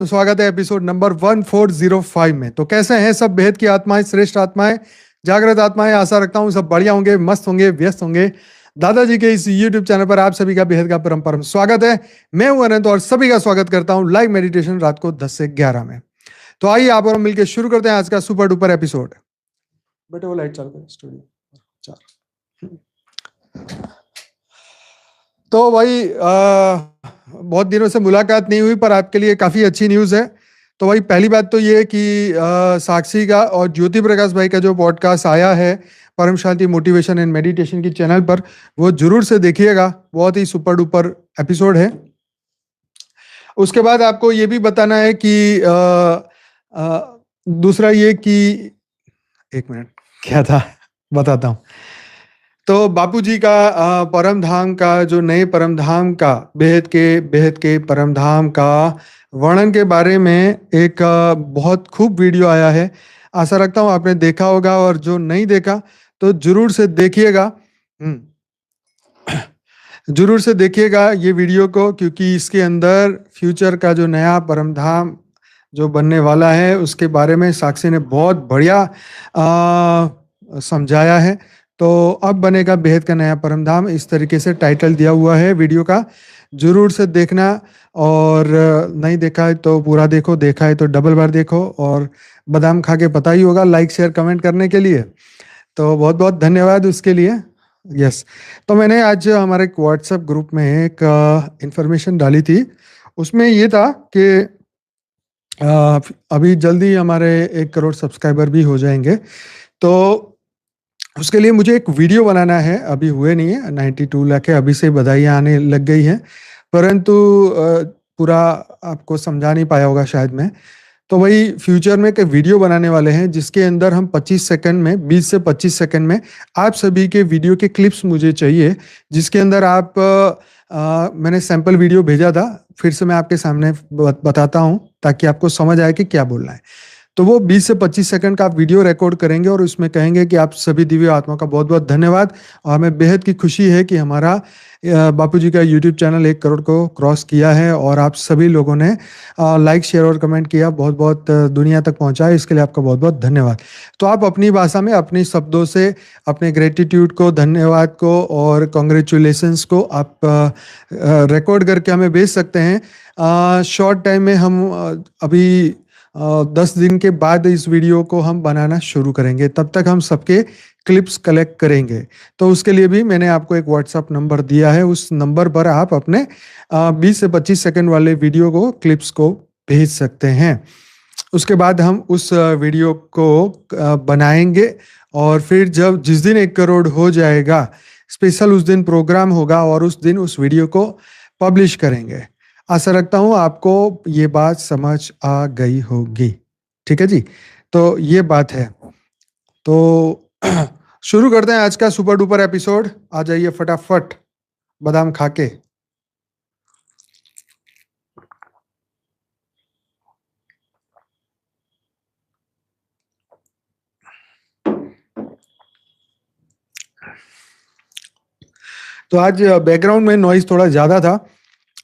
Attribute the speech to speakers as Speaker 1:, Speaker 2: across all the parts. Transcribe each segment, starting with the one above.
Speaker 1: तो स्वागत है एपिसोड नंबर 1405 में। तो कैसे हैं सब बेहद की आत्माएं, श्रेष्ठ आत्माएं, जागृत आत्माएं। आशा रखता हूं सब बढ़िया होंगे, मस्त होंगे, व्यस्त होंगे। दादाजी के इस YouTube चैनल पर आप सभी का बेहद का परम परम स्वागत है। मैं हूं अनंत और सभी का स्वागत करता हूं लाइव मेडिटेशन रात को 10 से 11 में। तो आइए आप और हम मिलकर शुरू करते हैं आज का सुपर डुपर एपिसोड। बेटे वो लाइट चालू करें स्टूडियो 4। तो भाई बहुत दिनों से मुलाकात नहीं हुई, पर आपके लिए काफी अच्छी न्यूज है। तो भाई पहली बात तो ये कि साक्षी का और ज्योति प्रकाश भाई का जो पॉडकास्ट आया है परम शांति मोटिवेशन एंड मेडिटेशन की चैनल पर, वो जरूर से देखिएगा। बहुत ही सुपर डुपर एपिसोड है। उसके बाद आपको ये भी बताना है कि दूसरा ये कि एक मिनट क्या था बताता हूँ। तो बापूजी का परम धाम का जो नए परम धाम का बेहद के परम धाम का वर्णन के बारे में एक बहुत खूब वीडियो आया है। आशा रखता हूँ आपने देखा होगा, और जो नहीं देखा तो जरूर से देखिएगा। जरूर से देखिएगा ये वीडियो को, क्योंकि इसके अंदर फ्यूचर का जो नया परम धाम जो बनने वाला है उसके बारे में साक्षी ने बहुत बढ़िया समझाया है। तो अब बनेगा बेहद का नया परम धाम, इस तरीके से टाइटल दिया हुआ है वीडियो का। जरूर से देखना, और नहीं देखा है तो पूरा देखो, देखा है तो डबल बार देखो, और बादाम खा के पता ही होगा लाइक शेयर कमेंट करने के लिए। तो बहुत बहुत धन्यवाद उसके लिए। यस, तो मैंने आज हमारे व्हाट्सएप ग्रुप में एक इंफॉर्मेशन डाली थी। उसमें ये था कि अभी जल्दी हमारे 1 करोड़ सब्सक्राइबर भी हो जाएंगे। तो उसके लिए मुझे एक वीडियो बनाना है। अभी हुए नहीं है, 92 लाख है, अभी से बधाइयाँ आने लग गई हैं, परंतु पूरा आपको समझा नहीं पाया होगा शायद मैं। तो वही फ्यूचर में एक वीडियो बनाने वाले हैं जिसके अंदर हम 25 सेकंड में, 20 से 25 सेकंड में आप सभी के वीडियो के क्लिप्स मुझे चाहिए, जिसके अंदर आप मैंने सैंपल वीडियो भेजा था, फिर से मैं आपके सामने बताता हूं ताकि आपको समझ आए कि क्या बोलना है। तो वो 20 से 25 सेकंड का आप वीडियो रिकॉर्ड करेंगे और उसमें कहेंगे कि आप सभी दिव्य आत्मा का बहुत बहुत धन्यवाद, और हमें बेहद की खुशी है कि हमारा बापूजी का यूट्यूब चैनल 1 करोड़ को क्रॉस किया है, और आप सभी लोगों ने लाइक शेयर और कमेंट किया, बहुत बहुत दुनिया तक पहुंचाया, इसके लिए आपका बहुत बहुत धन्यवाद। तो आप अपनी भाषा में अपने शब्दों से अपने ग्रेटिट्यूड को, धन्यवाद को और कॉन्ग्रेचुलेशंस को आप रिकॉर्ड करके हमें भेज सकते हैं। शॉर्ट टाइम में हम अभी 10 दिन के बाद इस वीडियो को हम बनाना शुरू करेंगे, तब तक हम सबके क्लिप्स कलेक्ट करेंगे। तो उसके लिए भी मैंने आपको एक व्हाट्सएप नंबर दिया है, उस नंबर पर आप अपने 20 से 25 सेकंड वाले वीडियो को, क्लिप्स को भेज सकते हैं। उसके बाद हम उस वीडियो को बनाएंगे, और फिर जिस दिन 1 करोड़ हो जाएगा, स्पेशल उस दिन प्रोग्राम होगा, और उस दिन उस वीडियो को पब्लिश करेंगे। आशा रखता हूं आपको ये बात समझ आ गई होगी। ठीक है जी, तो ये बात है। तो शुरू करते हैं आज का सुपर डुपर एपिसोड। आ जाइए फटाफट बादाम खा के। तो आज बैकग्राउंड में नॉइज थोड़ा ज्यादा था,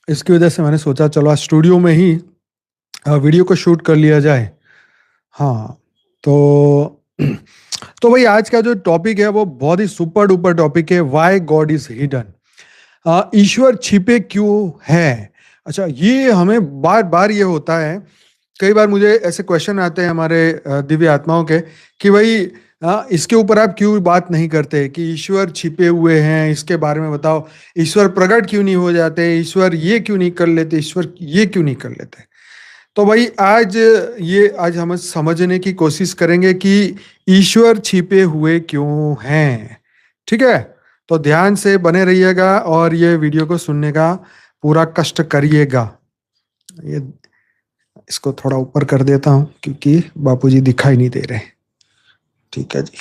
Speaker 1: इसकी वजह से मैंने सोचा चलो आज स्टूडियो में ही वीडियो को शूट कर लिया जाए। हाँ, तो भाई आज का जो टॉपिक है वो बहुत ही सुपर डुपर टॉपिक है, व्हाई गॉड इज हिडन। ईश्वर छिपे क्यों है। अच्छा, ये हमें बार बार ये होता है, कई बार मुझे ऐसे क्वेश्चन आते हैं हमारे दिव्य आत्माओं के कि भाई इसके ऊपर आप क्यों बात नहीं करते कि ईश्वर छिपे हुए हैं, इसके बारे में बताओ। ईश्वर प्रकट क्यों नहीं हो जाते, ईश्वर ये क्यों नहीं कर लेते, ईश्वर ये क्यों नहीं कर लेते। तो भाई आज हम समझने की कोशिश करेंगे कि ईश्वर छिपे हुए क्यों हैं। ठीक है, तो ध्यान से बने रहिएगा और ये वीडियो को सुनने का पूरा कष्ट करिएगा। ये इसको थोड़ा ऊपर कर देता हूं क्योंकि बापूजी दिखाई नहीं दे रहे। ठीक है जी,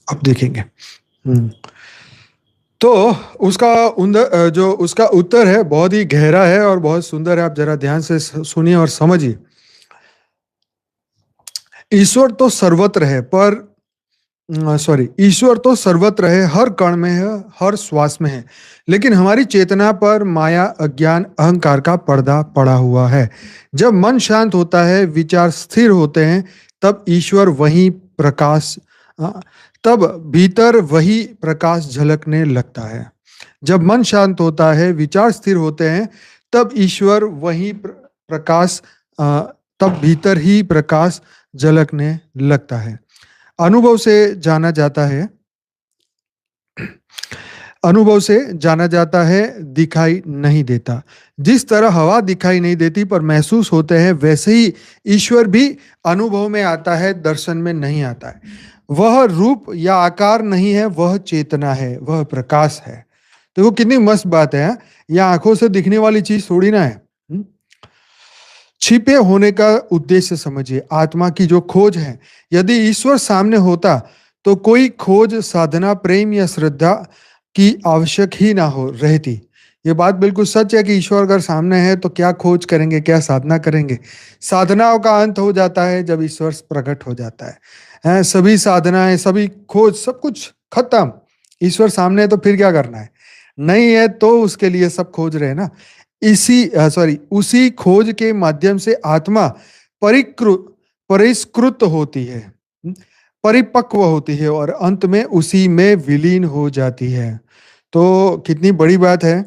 Speaker 1: अब देखेंगे। तो जो उसका उत्तर है बहुत ही गहरा है और बहुत सुंदर है। आप जरा ध्यान से सुनिए और समझिए। ईश्वर तो सर्वत्र है, पर सॉरी, ईश्वर तो सर्वत्र है, हर कण में है, हर श्वास में है, लेकिन हमारी चेतना पर माया, अज्ञान, अहंकार का पर्दा पड़ा हुआ है। जब मन शांत होता है, विचार स्थिर होते हैं, तब ईश्वर वही प्रकाश अ, तब भीतर वही प्रकाश झलकने लगता है। जब मन शांत होता है, विचार स्थिर होते हैं, तब ईश्वर वही प्रकाश अ, तब भीतर ही प्रकाश झलकने लगता है। अनुभव से जाना जाता है अनुभव से जाना जाता है, दिखाई नहीं देता। जिस तरह हवा दिखाई नहीं देती पर महसूस होते हैं, वैसे ही ईश्वर भी अनुभव में आता है, दर्शन में नहीं आता है। वह रूप या आकार नहीं है, वह चेतना है, वह प्रकाश है। देखो कितनी मस्त बात है, हाँ? यह आंखों से दिखने वाली चीज थोड़ी ना है। छिपे होने का उद्देश्य समझिए, आत्मा की जो खोज है। यदि ईश्वर सामने होता तो कोई खोज, साधना, प्रेम या श्रद्धा की आवश्यक ही ना हो रहती। ये बात बिल्कुल सच है कि ईश्वर अगर सामने है तो क्या खोज करेंगे, क्या साधना करेंगे। साधनाओं का अंत हो जाता है जब ईश्वर प्रकट हो जाता है। सभी साधनाएं, सभी खोज, सब कुछ खत्म। ईश्वर सामने है तो फिर क्या करना है? नहीं है तो उसके लिए सब खोज रहे हैं ना। उसी खोज के माध्यम से आत्मा परिकृत परिष्कृत होती है, परिपक्व होती है और अंत में उसी में विलीन हो जाती है। तो कितनी बड़ी बात है।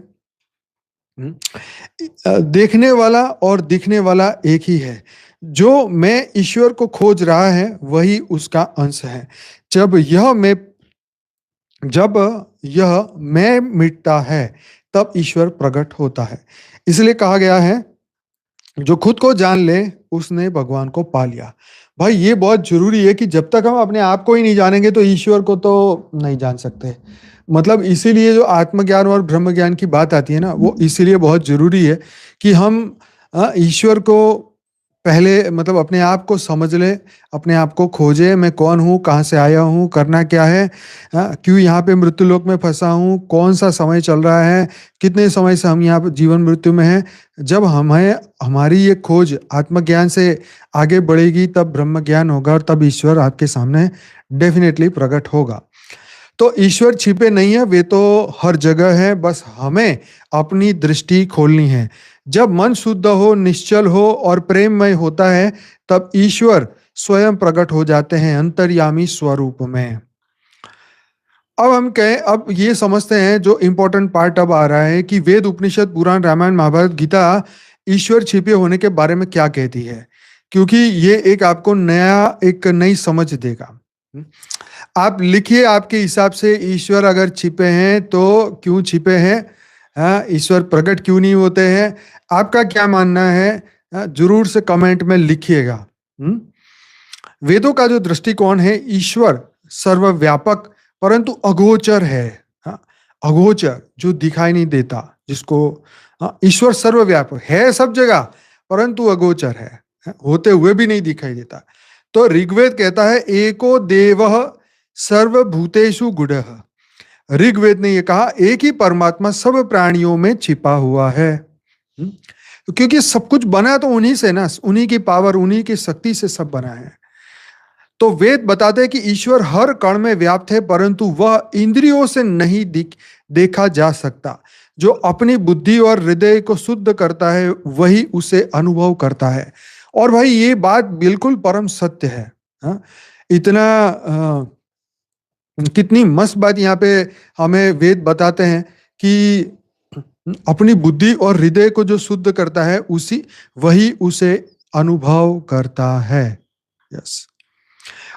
Speaker 1: देखने वाला और दिखने वाला एक ही है। जो मैं ईश्वर को खोज रहा है वही उसका अंश है। जब यह मैं जब यह मैं मिटता है तब ईश्वर प्रकट होता है। इसलिए कहा गया है, जो खुद को जान ले उसने भगवान को पा लिया। भाई ये बहुत जरूरी है कि जब तक हम अपने आप को ही नहीं जानेंगे तो ईश्वर को तो नहीं जान सकते। मतलब इसीलिए जो आत्मज्ञान और ब्रह्म ज्ञान की बात आती है ना, वो इसीलिए बहुत जरूरी है कि हम ईश्वर को पहले, मतलब अपने आप को समझ ले, अपने आप को खोजे, मैं कौन हूँ, कहाँ से आया हूँ, करना क्या है, क्यों यहाँ पे मृत्यु लोक में फंसा हूँ, कौन सा समय चल रहा है, कितने समय से हम यहाँ पे जीवन मृत्यु में हैं। जब हमें हमारी ये खोज आत्मज्ञान से आगे बढ़ेगी तब ब्रह्म ज्ञान होगा और तब ईश्वर आपके सामने डेफिनेटली प्रकट होगा। तो ईश्वर छिपे नहीं है, वे तो हर जगह है, बस हमें अपनी दृष्टि खोलनी है। जब मन शुद्ध हो, निश्चल हो और प्रेममय होता है, तब ईश्वर स्वयं प्रकट हो जाते हैं अंतर्यामी स्वरूप में। अब ये समझते हैं, जो इंपॉर्टेंट पार्ट अब आ रहा है कि वेद, उपनिषद, पुराण, रामायण, महाभारत, गीता ईश्वर छिपे होने के बारे में क्या कहती है, क्योंकि ये एक आपको एक नई समझ देगा। आप लिखिए, आपके हिसाब से ईश्वर अगर छिपे हैं तो क्यों छिपे हैं? ईश्वर प्रकट क्यों नहीं होते हैं? आपका क्या मानना है? जरूर से कमेंट में लिखिएगा। वेदों का जो दृष्टिकोण है, ईश्वर सर्वव्यापक परंतु अगोचर है। अगोचर, जो दिखाई नहीं देता, जिसको ईश्वर सर्वव्यापक है, सब जगह, परंतु अगोचर है, होते हुए भी नहीं दिखाई देता। तो ऋग्वेद कहता है, एको देवः सर्वभूतेषु गूढ़ः। ऋग्वेद ने यह कहा, एक ही परमात्मा सब प्राणियों में छिपा हुआ है। क्योंकि सब कुछ बना तो उन्हीं से ना, उन्हीं की पावर, उन्हीं की शक्ति से सब बना है। तो वेद बताते हैं कि ईश्वर हर कण में व्याप्त है, परंतु वह इंद्रियों से नहीं देखा जा सकता। जो अपनी बुद्धि और हृदय को शुद्ध करता है वही उसे अनुभव करता है। और भाई ये बात बिल्कुल परम सत्य है। इतना कितनी मस्त बात यहाँ पे हमें वेद बताते हैं कि अपनी बुद्धि और हृदय को जो शुद्ध करता है वही उसे अनुभव करता है। यस।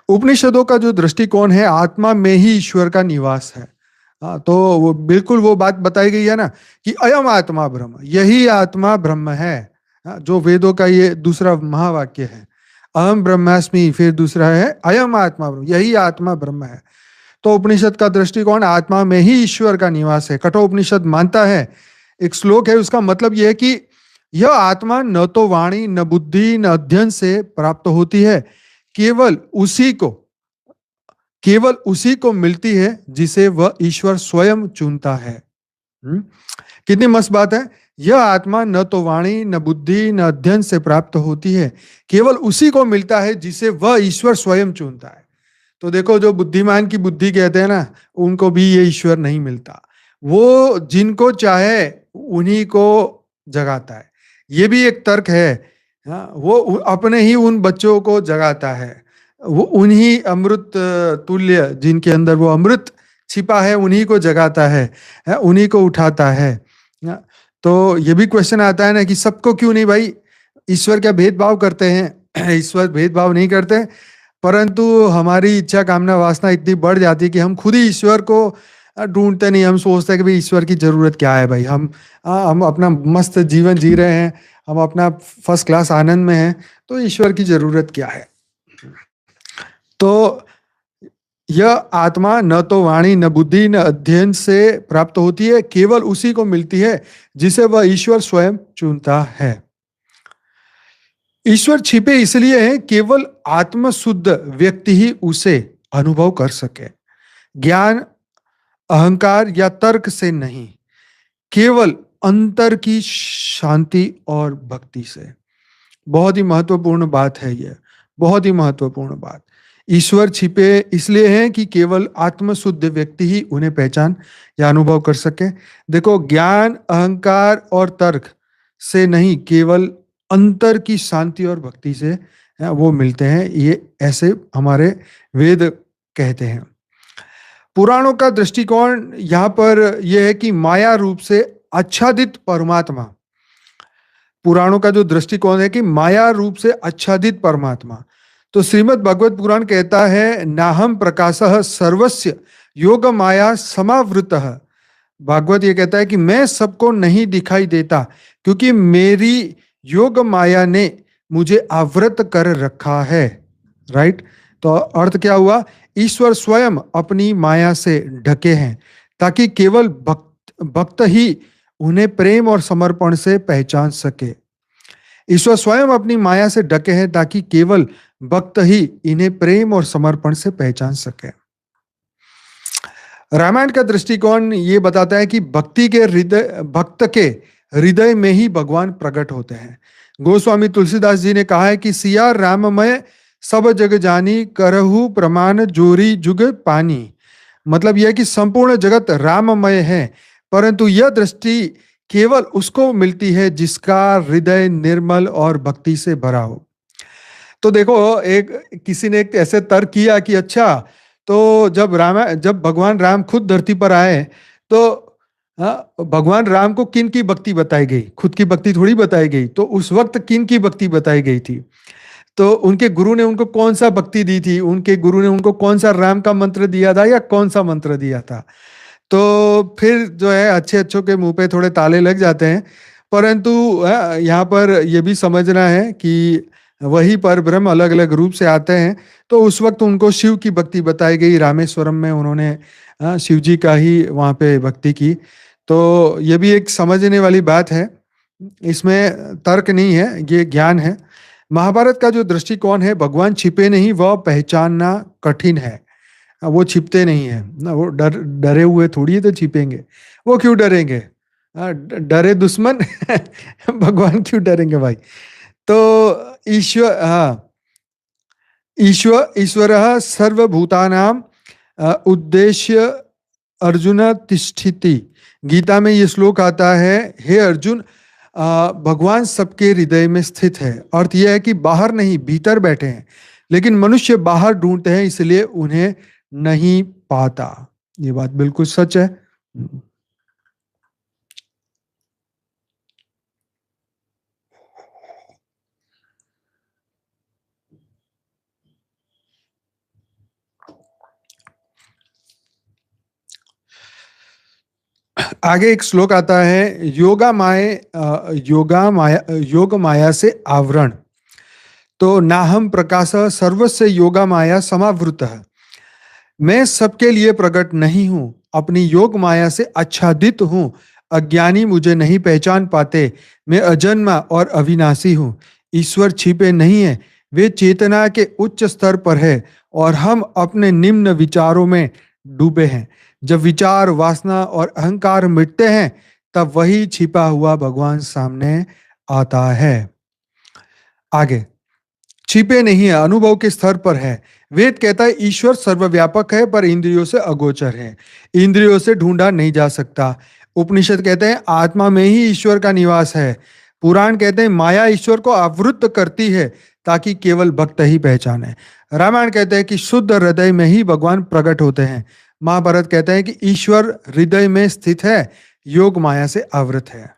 Speaker 1: उपनिषदों का जो दृष्टिकोण है, आत्मा में ही ईश्वर का निवास है। तो वो बिल्कुल वो बात बताई गई है ना कि अयम आत्मा ब्रह्म, यही आत्मा ब्रह्म है। जो वेदों का ये दूसरा महावाक्य है, अहम ब्रह्मास्मि, फिर दूसरा है अयम आत्मा ब्रह्म, यही आत्मा ब्रह्म है। तो उपनिषद का दृष्टिकोण, आत्मा में ही ईश्वर का निवास है। कठोपनिषद मानता है, एक श्लोक है, उसका मतलब यह है कि यह आत्मा न तो वाणी, न बुद्धि, न अध्ययन से प्राप्त होती है, केवल उसी को मिलती है जिसे वह ईश्वर स्वयं चुनता है। कितनी मस्त बात है। यह आत्मा न तो वाणी, न बुद्धि, न अध्ययन से प्राप्त होती है, केवल उसी को मिलता है जिसे वह ईश्वर स्वयं चुनता है। तो देखो, जो बुद्धिमान की बुद्धि कहते हैं ना, उनको भी ये ईश्वर नहीं मिलता। वो जिनको चाहे उन्हीं को जगाता है। ये भी एक तर्क है। हाँ, वो अपने ही उन बच्चों को जगाता है। वो उन्हीं अमृत तुल्य, जिनके अंदर वो अमृत छिपा है, उन्हीं को जगाता है, उन्हीं को उठाता है। हाँ, तो ये भी क्वेश्चन आता है ना कि सबको क्यों नहीं भाई? ईश्वर क्या भेदभाव करते हैं? ईश्वर भेदभाव नहीं करते, परंतु हमारी इच्छा कामना वासना इतनी बढ़ जाती है कि हम खुद ही ईश्वर को ढूंढते नहीं। हम सोचते हैं कि भाई ईश्वर की जरूरत क्या है? भाई हम अपना मस्त जीवन जी रहे हैं, हम अपना फर्स्ट क्लास आनंद में हैं, तो ईश्वर की जरूरत क्या है? तो यह आत्मा न तो वाणी, न बुद्धि, न अध्ययन से प्राप्त होती है, केवल उसी को मिलती है जिसे वह ईश्वर स्वयं चुनता है। ईश्वर छिपे इसलिए हैं, केवल आत्मशुद्ध व्यक्ति ही उसे अनुभव कर सके। ज्ञान, अहंकार या तर्क से नहीं, केवल अंतर की शांति और भक्ति से। बहुत ही महत्वपूर्ण बात है यह, बहुत ही महत्वपूर्ण बात। ईश्वर छिपे इसलिए हैं कि केवल आत्मशुद्ध व्यक्ति ही उन्हें पहचान या अनुभव कर सके। देखो, ज्ञान, अहंकार और तर्क से नहीं, केवल अंतर की शांति और भक्ति से वो मिलते हैं। ये ऐसे हमारे वेद कहते हैं। पुराणों का दृष्टिकोण यहाँ पर यह है कि माया रूप से आच्छादित परमात्मा, पुराणों का जो दृष्टिकोण है कि माया रूप से आच्छादित परमात्मा। तो श्रीमद् भगवत पुराण कहता है, नाहम प्रकाशः सर्वस्य योग माया समावृतः। भागवत ये कहता है कि मैं सबको नहीं दिखाई देता, क्योंकि मेरी योग माया ने मुझे आवृत कर रखा है। राइट? तो अर्थ क्या हुआ? ईश्वर स्वयं अपनी माया से ढके हैं, ताकि केवल भक्त ही उन्हें प्रेम और समर्पण से पहचान सके। ईश्वर स्वयं अपनी माया से ढके हैं, ताकि केवल भक्त ही इन्हें प्रेम और समर्पण से पहचान सके। रामायण का दृष्टिकोण ये बताता है कि भक्त के हृदय में ही भगवान प्रकट होते हैं। गोस्वामी तुलसीदास जी ने कहा है कि सिया राममय सब जग जानी, करहु प्रमाण जोरी जुग पानी। मतलब यह कि संपूर्ण जगत राममय है, परंतु यह दृष्टि केवल उसको मिलती है जिसका हृदय निर्मल और भक्ति से भरा हो। तो देखो, किसी ने एक ऐसे तर्क किया कि अच्छा, तो जब भगवान राम खुद धरती पर आए, तो भगवान राम को किन की भक्ति बताई गई? खुद की भक्ति थोड़ी बताई गई। तो उस वक्त किन की भक्ति बताई गई थी? तो उनके गुरु ने उनको कौन सा भक्ति दी थी? उनके गुरु ने उनको कौन सा राम का मंत्र दिया था, या कौन सा मंत्र दिया था? तो फिर जो है, अच्छे अच्छों के मुंह पे थोड़े ताले लग जाते हैं। परंतु यहाँ पर यह भी समझना है कि वही पर ब्रह्म अलग अलग रूप से आते हैं। तो उस वक्त उनको शिव की भक्ति बताई गई। रामेश्वरम में उन्होंने शिव जी का ही वहाँ पे भक्ति की। तो ये भी एक समझने वाली बात है, इसमें तर्क नहीं है, ये ज्ञान है। महाभारत का जो दृष्टिकोण है, भगवान छिपे नहीं, वह पहचानना कठिन है। वो छिपते नहीं है ना, वो डरे हुए थोड़ी है तो छिपेंगे। वो क्यों डरेंगे? डरे दुश्मन भगवान क्यों डरेंगे भाई? तो ईश्वरः सर्वभूतानां उद्देश्य अर्जुन तिष्ठिति। गीता में ये श्लोक आता है, हे अर्जुन, भगवान सबके हृदय में स्थित है। अर्थ यह है कि बाहर नहीं, भीतर बैठे हैं, लेकिन मनुष्य बाहर ढूंढते हैं, इसलिए उन्हें नहीं पाता। ये बात बिल्कुल सच है। आगे एक श्लोक आता है, योग माया से आवरण। तो नाहम प्रकाश सर्वस्य योगा माया समावृतः। मैं सबके लिए प्रकट नहीं हूं, अपनी योग माया से आच्छादित हूं। अज्ञानी मुझे नहीं पहचान पाते। मैं अजन्मा और अविनाशी हूं। ईश्वर छिपे नहीं है, वे चेतना के उच्च स्तर पर है, और हम अपने निम्न विचारों में डूबे हैं। जब विचार, वासना और अहंकार मिटते हैं, तब वही छिपा हुआ भगवान सामने आता है। आगे, छिपे नहीं है, अनुभव के स्तर पर है। वेद कहता है ईश्वर सर्वव्यापक है पर इंद्रियों से अगोचर है, इंद्रियों से ढूंढा नहीं जा सकता। उपनिषद कहते हैं आत्मा में ही ईश्वर का निवास है। पुराण कहते हैं माया ईश्वर को आवृत्त करती है ताकि केवल भक्त ही पहचाने। रामायण कहते हैं कि शुद्ध हृदय में ही भगवान प्रकट होते हैं। महाभारत कहते हैं कि ईश्वर हृदय में स्थित है, योग माया से आवृत है।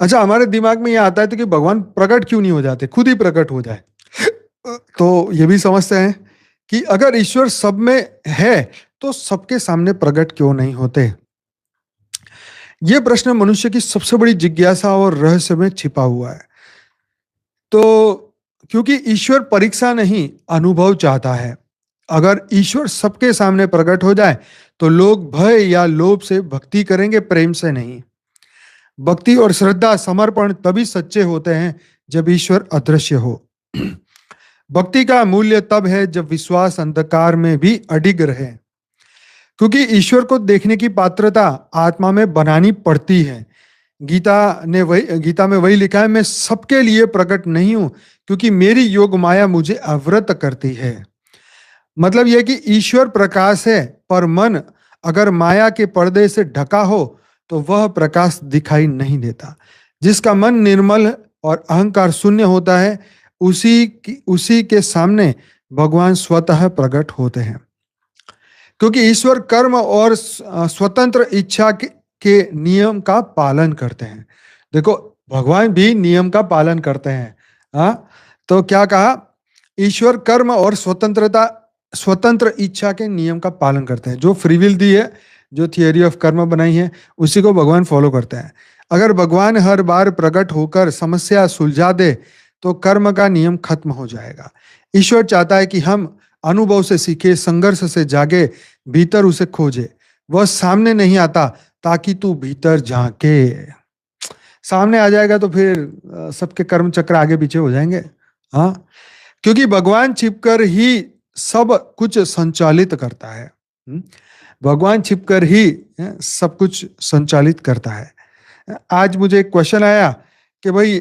Speaker 1: अच्छा, हमारे दिमाग में ये आता है तो कि भगवान प्रकट क्यों नहीं हो जाते, खुद ही प्रकट हो जाए। तो ये भी समझते हैं कि अगर ईश्वर सब में है तो सबके सामने प्रकट क्यों नहीं होते। ये प्रश्न मनुष्य की सबसे बड़ी जिज्ञासा और रहस्य में छिपा हुआ है। तो क्योंकि ईश्वर परीक्षा नहीं, अनुभव चाहता है। अगर ईश्वर सबके सामने प्रकट हो जाए तो लोग भय या लोभ से भक्ति करेंगे, प्रेम से नहीं। भक्ति और श्रद्धा समर्पण तभी सच्चे होते हैं जब ईश्वर अदृश्य हो। भक्ति का मूल्य तब है जब विश्वास अंधकार में भी अडिग रहे, क्योंकि ईश्वर को देखने की पात्रता आत्मा में बनानी पड़ती है। गीता में वही लिखा है, मैं सबके लिए प्रकट नहीं हूं क्योंकि मेरी योग माया मुझे आवृत करती है। मतलब यह कि ईश्वर प्रकाश है पर मन अगर माया के पर्दे से ढका हो तो वह प्रकाश दिखाई नहीं देता। जिसका मन निर्मल और अहंकार शून्य होता है उसी के सामने भगवान स्वतः प्रकट होते हैं, क्योंकि ईश्वर कर्म और स्वतंत्र इच्छा के नियम का पालन करते हैं। देखो, भगवान भी नियम का पालन करते हैं। हाँ, तो क्या कहा, ईश्वर कर्म और स्वतंत्र इच्छा के नियम का पालन करते हैं। जो फ्री विल दी है, जो थियरी ऑफ कर्म बनाई है, उसी को भगवान फॉलो करते हैं। अगर भगवान हर बार प्रकट होकर समस्या सुलझा दे तो कर्म का नियम खत्म हो जाएगा। ईश्वर चाहता है कि हम अनुभव से सीखे, संघर्ष से जागे, भीतर उसे खोजे। वह सामने नहीं आता ताकि तू भीतर झांके। सामने आ जाएगा तो फिर सबके कर्म चक्र आगे पीछे हो जाएंगे। हाँ, क्योंकि भगवान छिपकर ही सब कुछ संचालित करता है। भगवान छिपकर ही सब कुछ संचालित करता है। आज मुझे एक क्वेश्चन आया कि भाई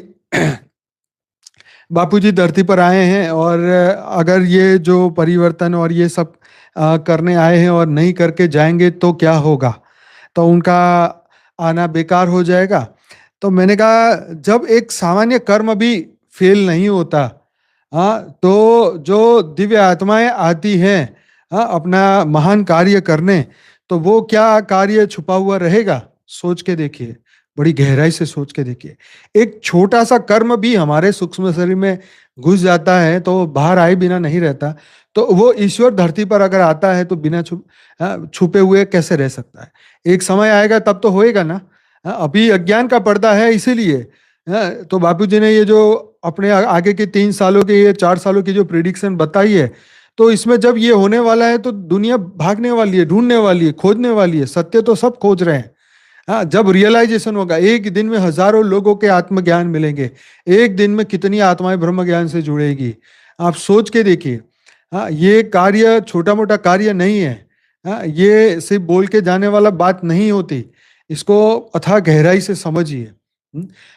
Speaker 1: बापूजी धरती पर आए हैं और अगर ये जो परिवर्तन और ये सब करने आए हैं और नहीं करके जाएंगे तो क्या होगा, तो उनका आना बेकार हो जाएगा। तो मैंने कहा जब एक सामान्य कर्म भी फेल नहीं होता, हाँ, तो जो दिव्य आत्माएं आती हैं, हाँ, अपना महान कार्य करने, तो वो क्या कार्य छुपा हुआ रहेगा। सोच के देखिए, बड़ी गहराई से सोच के देखिए। एक छोटा सा कर्म भी हमारे सूक्ष्म शरीर में घुस जाता है तो बाहर आए बिना नहीं रहता। तो वो ईश्वर धरती पर अगर आता है तो बिना छुपे हुए कैसे रह सकता है। एक समय आएगा तब तो होएगा ना। अभी अज्ञान का पर्दा है, इसीलिए। तो बापूजी ने ये जो अपने आगे के 3 सालों के, ये 4 सालों की जो प्रिडिक्शन बताई है, तो इसमें जब ये होने वाला है तो दुनिया भागने वाली है, ढूंढने वाली है, खोजने वाली है। सत्य तो सब खोज रहे हैं। हाँ, जब रियलाइजेशन होगा, एक दिन में हजारों लोगों के आत्मज्ञान मिलेंगे, एक दिन में कितनी आत्माएं ब्रह्म ज्ञान से जुड़ेगी, आप सोच के देखिए। हाँ, ये कार्य छोटा मोटा कार्य नहीं है। हाँ, ये सिर्फ बोल के जाने वाला बात नहीं होती, इसको अथाह गहराई से समझिए।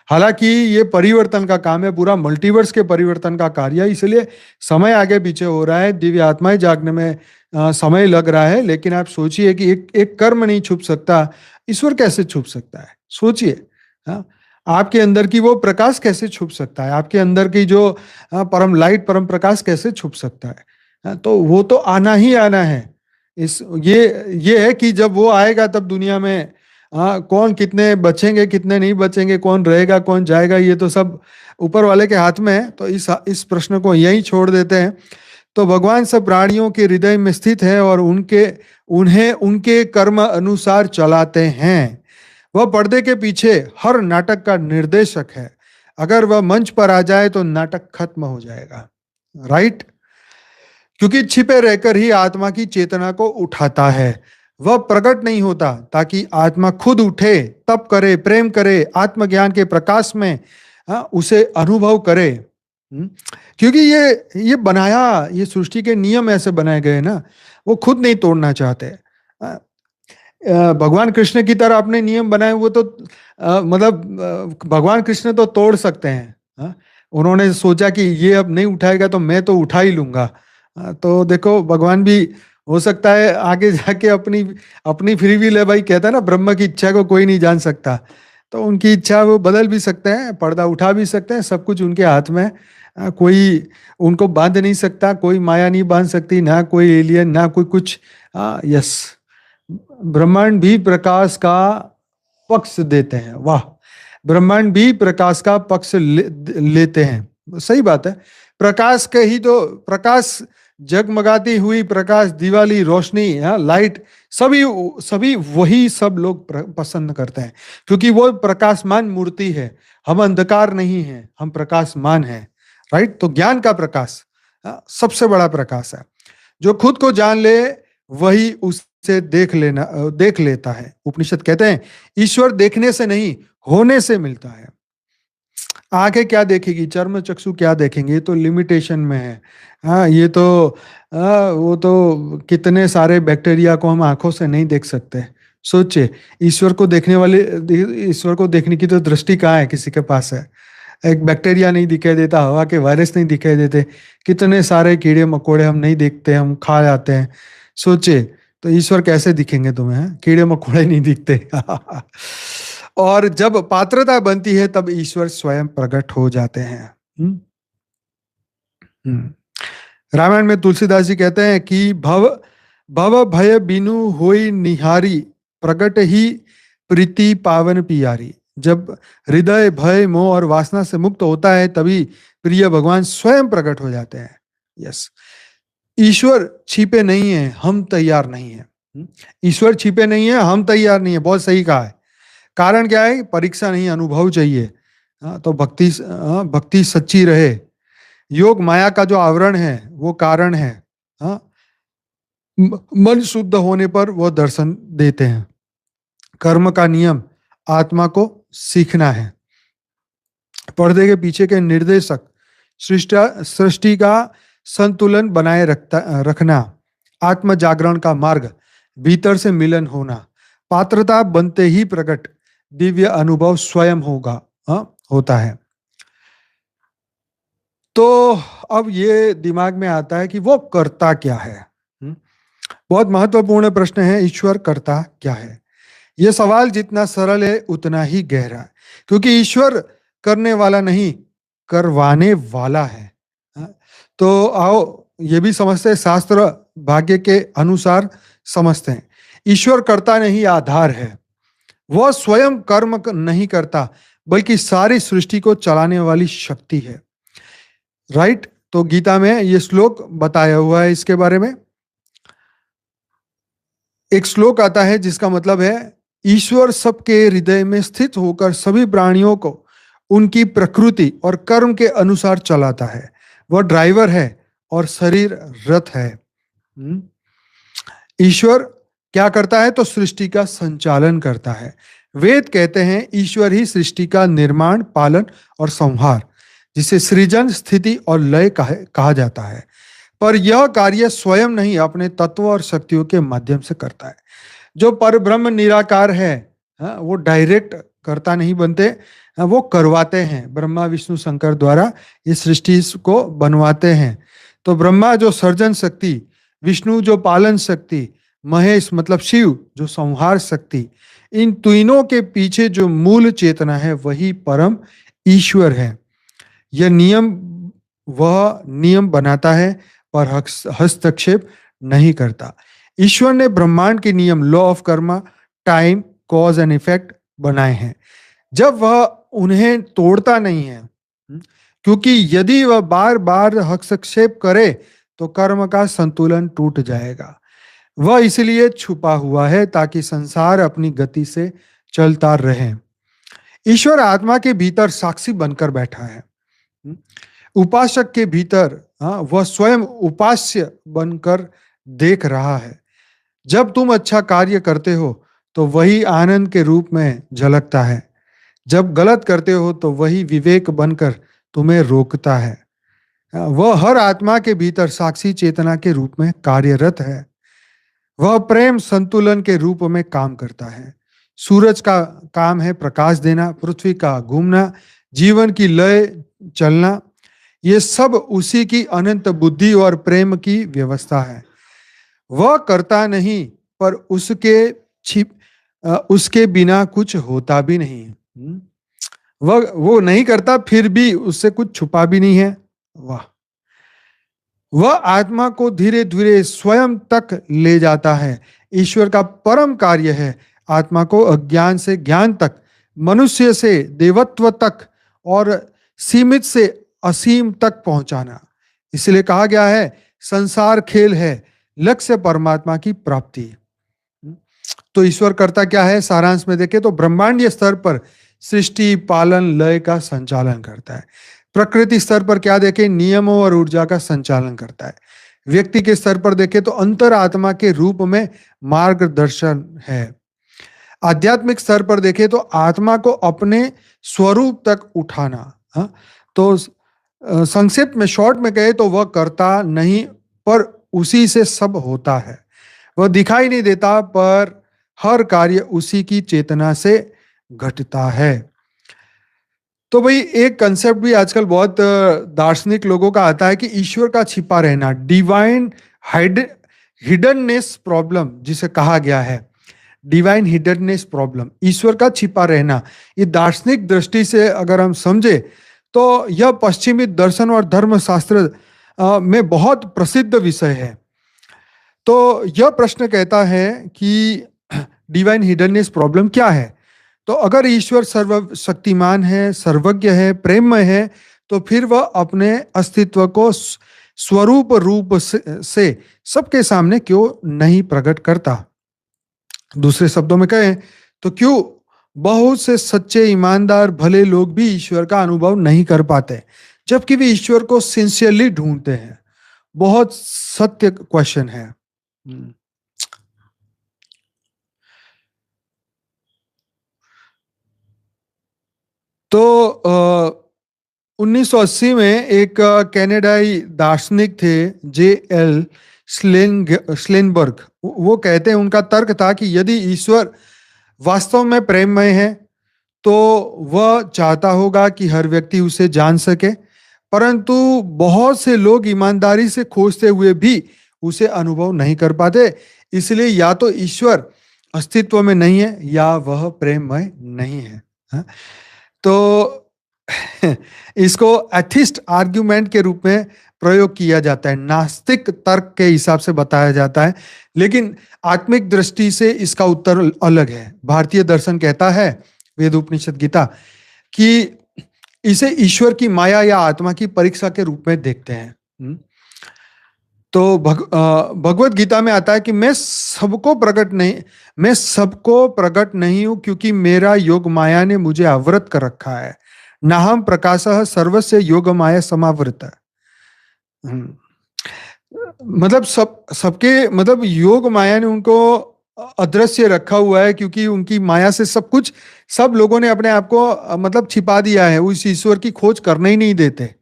Speaker 1: हालांकि ये परिवर्तन का काम है, पूरा मल्टीवर्स के परिवर्तन का कार्य है, इसलिए समय आगे पीछे हो रहा है, दिव्य आत्माएं जागने में समय लग रहा है। लेकिन आप सोचिए कि एक कर्म नहीं छुप सकता, ईश्वर कैसे छुप सकता है। सोचिए, हाँ, आपके अंदर की वो प्रकाश कैसे छुप सकता है, आपके अंदर की जो परम लाइट, परम प्रकाश कैसे छुप सकता है। हाँ, तो वो तो आना ही आना है। ये है कि जब वो आएगा तब दुनिया में कौन कितने बचेंगे, कितने नहीं बचेंगे, कौन रहेगा, कौन जाएगा, ये तो सब ऊपर वाले के हाथ में है। तो इस प्रश्न को यहीं छोड़ देते हैं। तो भगवान सब प्राणियों के हृदय में स्थित है और उन्हें उनके कर्म अनुसार चलाते हैं। वह पर्दे के पीछे हर नाटक का निर्देशक है। अगर वह मंच पर आ जाए तो नाटक खत्म हो जाएगा। राइट, क्योंकि छिपे रहकर ही आत्मा की चेतना को उठाता है। वह प्रकट नहीं होता ताकि आत्मा खुद उठे, तप करे, प्रेम करे, आत्मज्ञान के प्रकाश में उसे अनुभव करे। क्योंकि ये बनाया, ये सृष्टि के नियम ऐसे बनाए गए ना, वो खुद नहीं तोड़ना चाहते। भगवान कृष्ण की तरह अपने नियम बनाए, वो तो मतलब भगवान कृष्ण तो तोड़ सकते हैं, हाँ, उन्होंने सोचा कि ये अब नहीं उठाएगा तो मैं तो उठा ही लूंगा। तो देखो भगवान भी हो सकता है आगे जाके अपनी अपनी फ्री विल है भाई, कहता है ना ब्रह्म की इच्छा को कोई नहीं जान सकता। तो उनकी इच्छा वो बदल भी सकते हैं, पर्दा उठा भी सकते हैं, सब कुछ उनके हाथ में है। कोई उनको बांध नहीं सकता, कोई माया नहीं बांध सकती, ना कोई एलियन ना कोई कुछ। यस, ब्रह्मांड भी प्रकाश का पक्ष देते हैं। वाह, ब्रह्मांड भी प्रकाश का पक्ष लेते हैं। सही बात है। प्रकाश के ही तो प्रकाश, जगमगाती हुई प्रकाश, दिवाली, रोशनी, लाइट, सभी सभी वही सब लोग पसंद करते हैं, क्योंकि वो प्रकाशमान मूर्ति है। हम अंधकार नहीं है, हम प्रकाशमान है। राइट, तो ज्ञान का प्रकाश सबसे बड़ा प्रकाश है। जो खुद को जान ले वही उससे देख लेता है। उपनिषद कहते हैं ईश्वर देखने से नहीं, होने से मिलता है। आंखें क्या देखेगी, चर्म चक्षु क्या देखेंगे, ये तो लिमिटेशन में है। हाँ, ये तो वो तो कितने सारे बैक्टीरिया को हम आंखों से नहीं देख सकते। सोचिए, ईश्वर को देखने की तो दृष्टि कहाँ है, किसी के पास है? एक बैक्टीरिया नहीं दिखाई देता, हवा के वायरस नहीं दिखाई देते, कितने सारे कीड़े मकोड़े हम नहीं देखते, हम खा जाते हैं। सोचिए, तो ईश्वर कैसे दिखेंगे तुम्हें? कीड़े मकोड़े नहीं दिखते। और जब पात्रता बनती है तब ईश्वर स्वयं प्रकट हो जाते हैं। हम्म, रामायण में तुलसीदास जी कहते हैं कि भव भव भय बिनु होई निहारी, प्रकट ही प्रीति पावन पियारी। जब हृदय भय मोह और वासना से मुक्त होता है तभी प्रिय भगवान स्वयं प्रकट हो जाते हैं। यस, ईश्वर छिपे नहीं है, हम तैयार नहीं है। ईश्वर छिपे नहीं है, हम तैयार नहीं है, बहुत सही कहा है। कारण क्या है? परीक्षा नहीं, अनुभव चाहिए। तो भक्ति सच्ची रहे। योग माया का जो आवरण है वो कारण है। हाँ, मन शुद्ध होने पर वो दर्शन देते हैं। कर्म का नियम आत्मा को सीखना है। पर्दे के पीछे के निर्देशक सृष्टि का संतुलन बनाए रखना। आत्म जागरण का मार्ग भीतर से मिलन होना। पात्रता बनते ही प्रकट दिव्य अनुभव स्वयं होता है। तो अब ये दिमाग में आता है कि वो करता क्या है। बहुत महत्वपूर्ण प्रश्न है, ईश्वर करता क्या है? यह सवाल जितना सरल है उतना ही गहरा है, क्योंकि ईश्वर करने वाला नहीं, करवाने वाला है। तो आओ ये भी समझते हैं, शास्त्र भाग्य के अनुसार समझते हैं। ईश्वर करता नहीं, आधार है। वह स्वयं कर्म नहीं करता, बल्कि सारी सृष्टि को चलाने वाली शक्ति है। राइट, तो गीता में ये श्लोक बताया हुआ है इसके बारे में। एक श्लोक आता है जिसका मतलब है, ईश्वर सबके हृदय में स्थित होकर सभी प्राणियों को उनकी प्रकृति और कर्म के अनुसार चलाता है। वह ड्राइवर है और शरीर रथ है। ईश्वर क्या करता है? तो सृष्टि का संचालन करता है। वेद कहते हैं ईश्वर ही सृष्टि का निर्माण, पालन और संहार, जिसे सृजन, स्थिति और लय कहा जाता है। पर यह कार्य स्वयं नहीं, अपने तत्व और शक्तियों के माध्यम से करता है। जो परब्रह्म निराकार है, वो डायरेक्ट करता नहीं बनते, वो करवाते हैं। ब्रह्मा विष्णु शंकर द्वारा इस सृष्टि को बनवाते हैं। तो ब्रह्मा जो सर्जन शक्ति, विष्णु जो पालन शक्ति, महेश मतलब शिव जो संहार शक्ति, इन तीनों के पीछे जो मूल चेतना है वही परम ईश्वर है। यह वह नियम बनाता है पर हस्तक्षेप नहीं करता। ईश्वर ने ब्रह्मांड के नियम, law of Karma, time, cause and effect बनाए हैं। जब वह उन्हें तोड़ता नहीं है, क्योंकि यदि वह बार बार हस्तक्षेप करे तो कर्म का संतुलन टूट जाएगा। वह इसलिए छुपा हुआ है ताकि संसार अपनी गति से चलता रहे। ईश्वर आत्मा के भीतर साक्षी बनकर बैठा है। उपासक के भीतर वह स्वयं उपास्य बनकर देख रहा है। जब तुम अच्छा कार्य करते हो तो वही आनंद के रूप में झलकता है। जब गलत करते हो तो वही विवेक बनकर तुम्हें रोकता है। वह हर आत्मा के भीतर साक्षी चेतना के रूप में कार्यरत है। वह प्रेम संतुलन के रूप में काम करता है। सूरज का काम है प्रकाश देना, पृथ्वी का घूमना, जीवन की लय चलना, ये सब उसी की अनंत बुद्धि और प्रेम की व्यवस्था है। वह करता नहीं, पर उसके बिना कुछ होता भी नहीं। वो नहीं करता, फिर भी उससे कुछ छुपा भी नहीं है। वाह। वह आत्मा को धीरे धीरे स्वयं तक ले जाता है। ईश्वर का परम कार्य है आत्मा को अज्ञान से ज्ञान तक, मनुष्य से देवत्व तक और सीमित से असीम तक पहुंचाना। इसलिए कहा गया है संसार खेल है, लक्ष्य परमात्मा की प्राप्ति। तो ईश्वर करता क्या है, सारांश में देखें तो ब्रह्मांडीय स्तर पर सृष्टि पालन लय का संचालन करता है। प्रकृति स्तर पर क्या देखें, नियमों और ऊर्जा का संचालन करता है। व्यक्ति के स्तर पर देखें तो अंतरात्मा के रूप में मार्गदर्शन है। आध्यात्मिक स्तर पर देखें तो आत्मा को अपने स्वरूप तक उठाना। हाँ? तो संक्षेप में शॉर्ट में कहे तो वह करता नहीं, पर उसी से सब होता है। वह दिखाई नहीं देता, पर हर कार्य उसी की चेतना से घटता है। तो भाई एक कंसेप्ट भी आजकल बहुत दार्शनिक लोगों का आता है कि ईश्वर का छिपा रहना, डिवाइन हिडननेस प्रॉब्लम जिसे कहा गया है, डिवाइन हिडननेस प्रॉब्लम, ईश्वर का छिपा रहना। ये दार्शनिक दृष्टि से अगर हम समझे तो यह पश्चिमी दर्शन और धर्मशास्त्र में बहुत प्रसिद्ध विषय है। तो यह प्रश्न कहता है कि डिवाइन हिडननेस प्रॉब्लम क्या है। तो अगर ईश्वर सर्वशक्तिमान है, सर्वज्ञ है, प्रेममय है, तो फिर वह अपने अस्तित्व को स्वरूप रूप से सबके सामने क्यों नहीं प्रकट करता। दूसरे शब्दों में कहें तो क्यों बहुत से सच्चे ईमानदार भले लोग भी ईश्वर का अनुभव नहीं कर पाते, जबकि वे ईश्वर को सिंसियरली ढूंढते हैं। बहुत सत्य क्वेश्चन है। तो 1980 में एक कनाडाई दार्शनिक थे J.L. स्लेनबर्ग। वो कहते हैं, उनका तर्क था कि यदि ईश्वर वास्तव में प्रेममय है तो वह चाहता होगा कि हर व्यक्ति उसे जान सके, परंतु बहुत से लोग ईमानदारी से खोजते हुए भी उसे अनुभव नहीं कर पाते। इसलिए या तो ईश्वर अस्तित्व में नहीं है या वह प्रेममय नहीं है। हाँ? तो इसको एथिस्ट आर्ग्यूमेंट के रूप में प्रयोग किया जाता है, नास्तिक तर्क के हिसाब से बताया जाता है, लेकिन आत्मिक दृष्टि से इसका उत्तर अलग है। भारतीय दर्शन कहता है, वेद उपनिषद गीता, कि इसे ईश्वर की माया या आत्मा की परीक्षा के रूप में देखते हैं। तो भगवत गीता में आता है कि मैं सबको प्रकट नहीं हूं, क्योंकि मेरा योग माया ने मुझे आवृत कर रखा है। नाहम प्रकाशः सर्वस्य योग माया समावृत। मतलब सबके मतलब योग माया ने उनको अदृश्य रखा हुआ है, क्योंकि उनकी माया से सब लोगों ने अपने आप को मतलब छिपा दिया है। उस ईश्वर की खोज करने ही नहीं देते।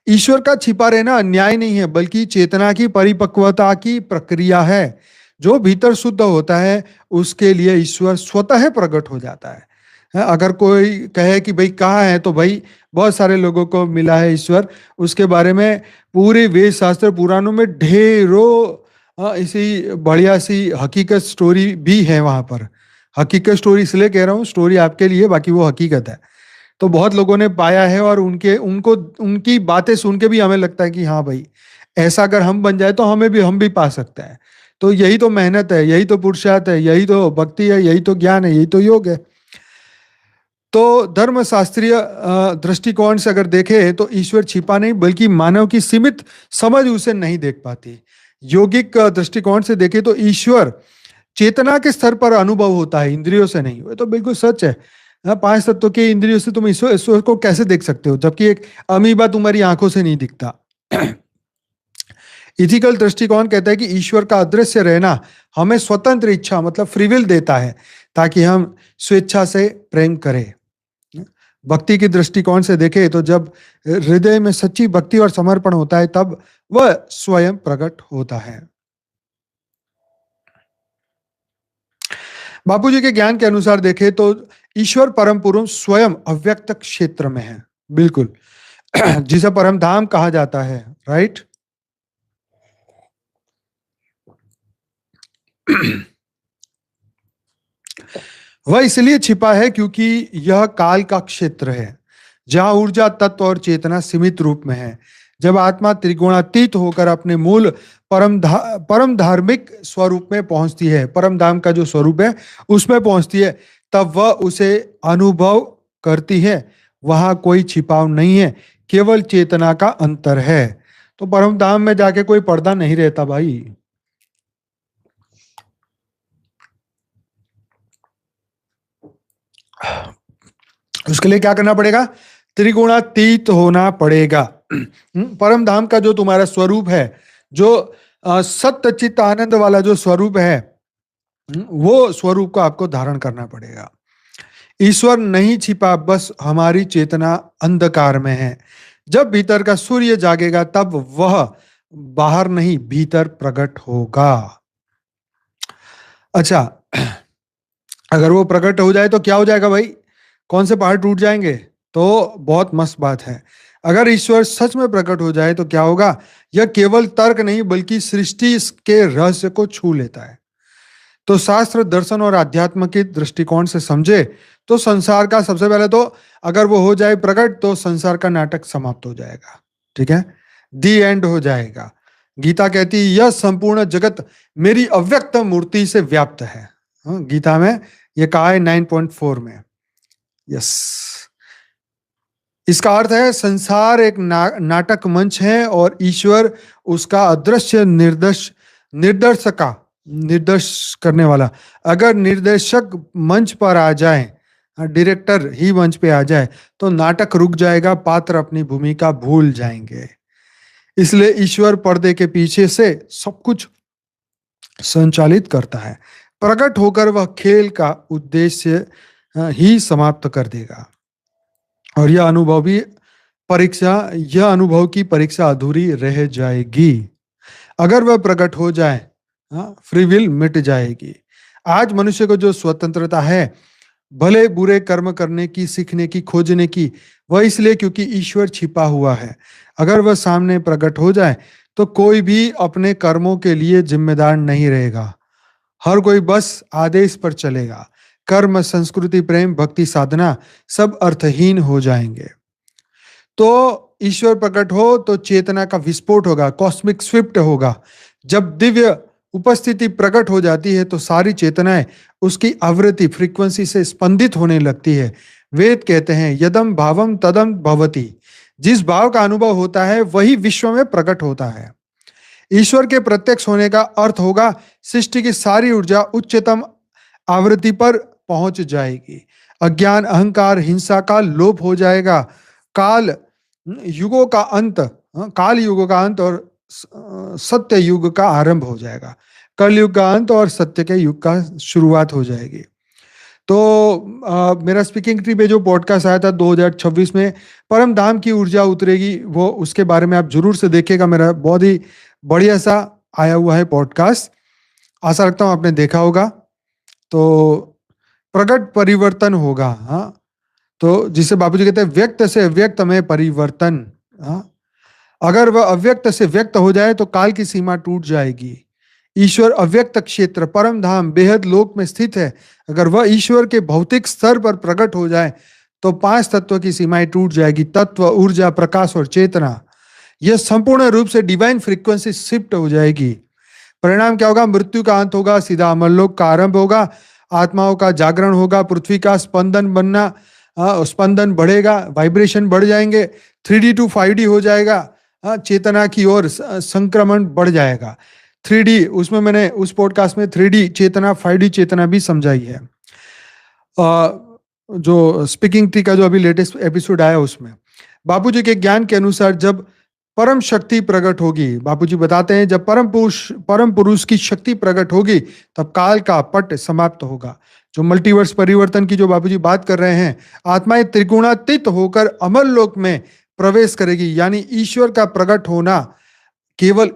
Speaker 1: ईश्वर का छिपा रहना अन्याय नहीं है, बल्कि चेतना की परिपक्वता की प्रक्रिया है। जो भीतर शुद्ध होता है उसके लिए ईश्वर स्वतः प्रकट हो जाता है। अगर कोई कहे कि भाई कहाँ है, तो भाई बहुत सारे लोगों को मिला है ईश्वर, उसके बारे में पूरे वेद शास्त्र पुराणों में ढेरों इसी बढ़िया सी हकीकत स्टोरी भी है वहां पर। हकीकत स्टोरी इसलिए कह रहा हूँ, स्टोरी आपके लिए, बाकी वो हकीकत है। तो बहुत लोगों ने पाया है, और उनकी बातें सुन के भी हमें लगता है कि हाँ भाई, ऐसा अगर हम बन जाए तो हम भी पा सकते हैं। तो यही तो मेहनत है, यही तो पुरुषार्थ है, यही तो भक्ति है, यही तो ज्ञान है, यही तो योग है। तो धर्मशास्त्रीय दृष्टिकोण से अगर देखें तो ईश्वर छिपा नहीं, बल्कि मानव की सीमित समझ उसे नहीं देख पाती। योगिक दृष्टिकोण से देखें तो ईश्वर चेतना के स्तर पर अनुभव होता है, इंद्रियों से नहीं। वो तो बिल्कुल सच है। 5 तत्वों के इंद्रियों से तुम ईश्वर को कैसे देख सकते हो, जबकि एक अमीबा तुम्हारी आंखों से नहीं दिखता। इथिकल दृष्टिकोण कहता है कि ईश्वर का अदृश्य रहना हमें स्वतंत्र इच्छा मतलब फ्री विल देता है, ताकि हम स्वेच्छा से प्रेम करें। भक्ति की दृष्टिकोण से देखें तो जब हृदय में सच्ची भक्ति और समर्पण होता है, तब वह स्वयं प्रकट होता है। बापूजी के ज्ञान के अनुसार देखें तो ईश्वर परम पुरुष स्वयं अव्यक्त क्षेत्र में है। बिल्कुल। जिसे परम धाम कहा जाता है, राइट। वह इसलिए छिपा है क्योंकि यह काल का क्षेत्र है, जहां ऊर्जा, तत्व और चेतना सीमित रूप में है। जब आत्मा त्रिगुणातीत होकर अपने मूल परम धार्मिक स्वरूप में पहुंचती है, परम धाम का जो स्वरूप है उसमें पहुंचती है, तब वह उसे अनुभव करती है। वहां कोई छिपाव नहीं है, केवल चेतना का अंतर है। तो परम धाम में जाके कोई पर्दा नहीं रहता भाई। उसके लिए क्या करना पड़ेगा? त्रिगुणातीत होना पड़ेगा। परम धाम का जो तुम्हारा स्वरूप है, जो सत्य चित्त आनंद वाला जो स्वरूप है, वो स्वरूप को आपको धारण करना पड़ेगा। ईश्वर नहीं छिपा, बस हमारी चेतना अंधकार में है। जब भीतर का सूर्य जागेगा तब वह बाहर नहीं भीतर प्रकट होगा। अच्छा, अगर वो प्रकट हो जाए तो क्या हो जाएगा भाई? कौन से पहाड़ टूट जाएंगे? तो बहुत मस्त बात है। अगर ईश्वर सच में प्रकट हो जाए तो क्या होगा? यह केवल तर्क नहीं बल्कि सृष्टि के रहस्य को छू लेता है। तो शास्त्र, दर्शन और आध्यात्म के दृष्टिकोण से समझे तो संसार का, सबसे पहले तो अगर वो हो जाए प्रकट तो संसार का नाटक समाप्त हो जाएगा। ठीक है, दी एंड हो जाएगा। गीता कहती है यह संपूर्ण जगत मेरी अव्यक्त मूर्ति से व्याप्त है। गीता में ये कहा है 9.4 में। यस, इसका अर्थ है संसार एक नाटक मंच है और ईश्वर उसका अदृश्य निर्देश करने वाला। अगर निर्देशक मंच पर आ जाए, डायरेक्टर ही मंच पे आ जाए तो नाटक रुक जाएगा, पात्र अपनी भूमिका भूल जाएंगे। इसलिए ईश्वर पर्दे के पीछे से सब कुछ संचालित करता है। प्रकट होकर वह खेल का उद्देश्य ही समाप्त कर देगा और यह अनुभव की परीक्षा अधूरी रह जाएगी। अगर वह प्रकट हो जाए, फ्री विल मिट जाएगी। आज मनुष्य को जो स्वतंत्रता है भले बुरे कर्म करने की, सीखने की, खोजने की, वह इसलिए क्योंकि ईश्वर छिपा हुआ है। अगर वह सामने प्रकट हो जाए तो कोई भी अपने कर्मों के लिए जिम्मेदार नहीं रहेगा। हर कोई बस आदेश पर चलेगा। कर्म, संस्कृति, प्रेम, भक्ति, साधना सब अर्थहीन हो जाएंगे। तो ईश्वर प्रकट हो तो चेतना का विस्फोट होगा, कॉस्मिक स्विफ्ट होगा। जब दिव्य उपस्थिति प्रकट हो जाती है तो सारी चेतनाएं उसकी आवृत्ति, फ्रीक्वेंसी से स्पंदित होने लगती है। वेद कहते हैं यदम भावम तदम भवति। जिस भाव का अनुभव होता है वही विश्व में प्रकट होता है। ईश्वर के प्रत्यक्ष होने का अर्थ होगा सृष्टि की सारी ऊर्जा उच्चतम आवृत्ति पर पहुंच जाएगी। अज्ञान, अहंकार, हिंसा का लोप हो जाएगा। काल युगों का अंत और सत्य युग का आरंभ हो जाएगा। कल युग का अंत और सत्य के युग का शुरुआत हो जाएगी। तो मेरा स्पीकिंग ट्री पे जो पॉडकास्ट आया था 2026 में, परम धाम की ऊर्जा उतरेगी, वो उसके बारे में आप जरूर से देखिएगा। मेरा बहुत ही बढ़िया सा आया हुआ है पॉडकास्ट, आशा रखता हूँ आपने देखा होगा। तो प्रकट परिवर्तन होगा। हाँ, तो जिसे बापूजी कहते हैं व्यक्त से अव्यक्त में परिवर्तन। हाँ, अगर वह अव्यक्त से व्यक्त हो जाए तो काल की सीमा टूट जाएगी। ईश्वर अव्यक्त क्षेत्र, परम धाम, बेहद लोक में स्थित है। अगर वह ईश्वर के भौतिक स्तर पर प्रकट हो जाए तो 5 तत्व की सीमाएं टूट जाएगी। तत्व, ऊर्जा, प्रकाश और चेतना, यह संपूर्ण रूप से डिवाइन फ्रीक्वेंसी शिफ्ट हो जाएगी। परिणाम क्या होगा? मृत्यु का अंत होगा, सीधा अमरलोक का आरंभ होगा, आत्माओं का जागरण होगा, पृथ्वी का स्पंदन बढ़ेगा, वाइब्रेशन बढ़ जाएंगे, 3D to 5D हो जाएगा, चेतना की ओर संक्रमण बढ़ जाएगा। 3D, उसमें मैंने उस पॉडकास्ट में 3D चेतना, 5D चेतना भी समझाई है। जो स्पीकिंग ट्री का जो अभी लेटेस्ट एपिसोड आया उसमें बापूजी के ज्ञान के अनुसार जब परम शक्ति प्रकट होगी, बापूजी बताते हैं जब परम पुरुष की शक्ति प्रकट होगी तब काल का पट समाप्त होगा। जो मल्टीवर्स परिवर्तन की जो बापूजी बात कर रहे हैं, आत्माएं त्रिगुणातीत होकर अमर लोक में प्रवेश करेगी। यानी ईश्वर का प्रकट होना केवल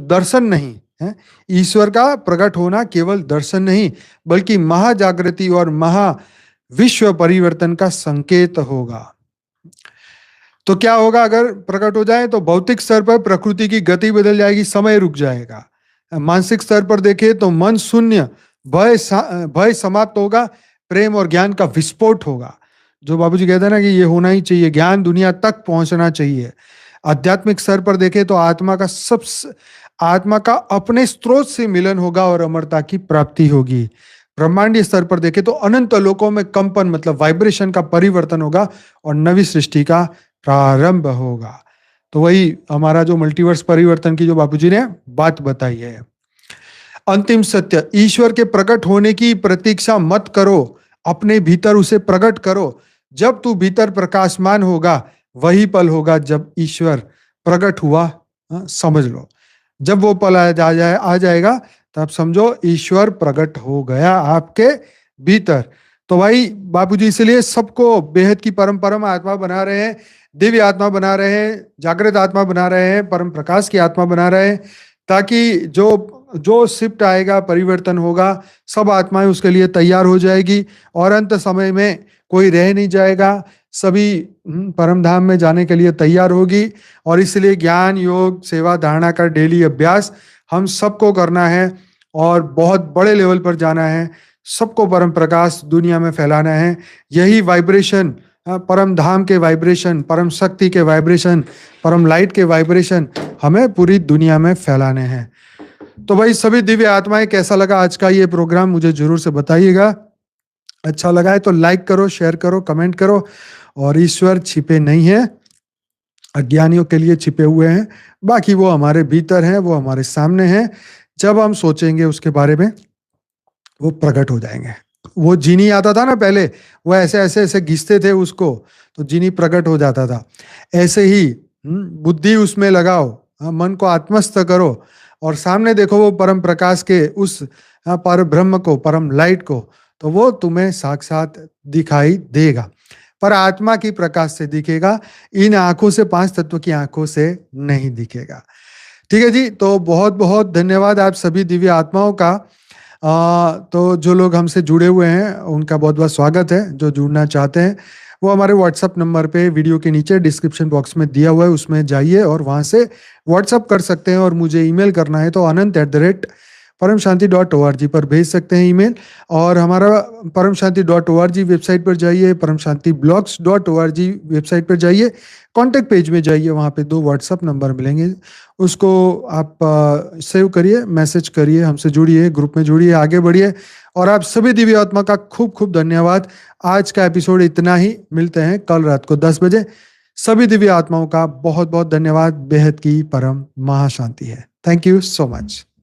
Speaker 1: दर्शन नहीं है, ईश्वर का प्रकट होना केवल दर्शन नहीं बल्कि महाजागृति और महा विश्व परिवर्तन का संकेत होगा। तो क्या होगा अगर प्रकट हो जाए? तो भौतिक स्तर पर प्रकृति की गति बदल जाएगी, समय रुक जाएगा। मानसिक स्तर पर देखें तो मन शून्य, भय समाप्त होगा, प्रेम और ज्ञान का विस्फोट होगा। जो बाबूजी कहते हैं ना कि ये होना ही चाहिए, ज्ञान दुनिया तक पहुंचना चाहिए। आध्यात्मिक स्तर पर देखें तो आत्मा का अपने स्रोत से मिलन होगा और अमरता की प्राप्ति होगी। ब्रह्मांडीय स्तर पर देखें तो अनंत लोकों में कंपन मतलब वाइब्रेशन का परिवर्तन होगा और नवी सृष्टि का प्रारंभ होगा। तो वही हमारा जो मल्टीवर्स परिवर्तन की जो बापूजी ने बात बताई है। अंतिम सत्य, ईश्वर के प्रकट होने की प्रतीक्षा मत करो, अपने भीतर उसे प्रकट करो। जब तू भीतर प्रकाशमान होगा वही पल होगा जब ईश्वर प्रकट हुआ। समझ लो, जब वो पल आ जाएगा तब समझो ईश्वर प्रकट हो गया आपके भीतर। तो भाई बापूजी इसलिए सबको बेहद की परम आत्मा बना रहे हैं, दिव्य आत्मा बना रहे हैं, जागृत आत्मा बना रहे हैं, परम प्रकाश की आत्मा बना रहे हैं, ताकि जो शिफ्ट आएगा, परिवर्तन होगा, सब आत्माएं उसके लिए तैयार हो जाएगी और अंत समय में कोई रह नहीं जाएगा, सभी परम धाम में जाने के लिए तैयार होगी। और इसलिए ज्ञान, योग, सेवा, धारणा का डेली अभ्यास हम सबको करना है और बहुत बड़े लेवल पर जाना है। सबको परम प्रकाश दुनिया में फैलाना है। यही वाइब्रेशन, परम धाम के वाइब्रेशन, परम शक्ति के वाइब्रेशन, परम लाइट के वाइब्रेशन हमें पूरी दुनिया में फैलाने हैं। तो भाई सभी दिव्य आत्माएं, कैसा लगा आज का ये प्रोग्राम मुझे जरूर से बताइएगा। अच्छा लगा है तो लाइक करो, शेयर करो, कमेंट करो। और ईश्वर छिपे नहीं है, अज्ञानियों के लिए छिपे हुए हैं, बाकी वो हमारे भीतर हैं, वो हमारे सामने हैं। जब हम सोचेंगे उसके बारे में वो प्रकट हो जाएंगे। वो जीनी आता था ना पहले, वो ऐसे ऐसे ऐसे घिसते थे उसको तो जीनी प्रकट हो जाता था। ऐसे ही बुद्धि उसमें लगाओ, मन को आत्मस्थ करो और सामने देखो वो परम प्रकाश के उस पर ब्रह्म को, परम लाइट को, तो वो तुम्हें साक्षात दिखाई देगा, पर आत्मा की प्रकाश से दिखेगा। इन आंखों से, 5 तत्व की आंखों से नहीं दिखेगा। ठीक है जी, तो बहुत बहुत धन्यवाद आप सभी दिव्य आत्माओं का। तो जो लोग हमसे जुड़े हुए हैं उनका बहुत बहुत स्वागत है। जो जुड़ना चाहते हैं वो हमारे व्हाट्सएप नंबर पे वीडियो के नीचे डिस्क्रिप्शन बॉक्स में दिया हुआ है, उसमें जाइए और वहां से व्हाट्सएप कर सकते हैं। और मुझे ईमेल करना है तो anant@paramshanti.org पर भेज सकते हैं ईमेल। और हमारा paramshanti.org वेबसाइट पर जाइए, paramshantiblogs.org वेबसाइट पर जाइए, कॉन्टेक्ट पेज में जाइए, वहाँ पे 2 व्हाट्सएप नंबर मिलेंगे, उसको आप सेव करिए, मैसेज करिए, हमसे जुड़िए, ग्रुप में जुड़िए, आगे बढ़िए। और आप सभी दिव्य आत्मा का खूब खूब धन्यवाद। आज का एपिसोड इतना ही, मिलते हैं कल रात को 10 बजे। सभी दिव्य आत्माओं का बहुत बहुत धन्यवाद। बेहद की परम महाशांति है। Thank you so much.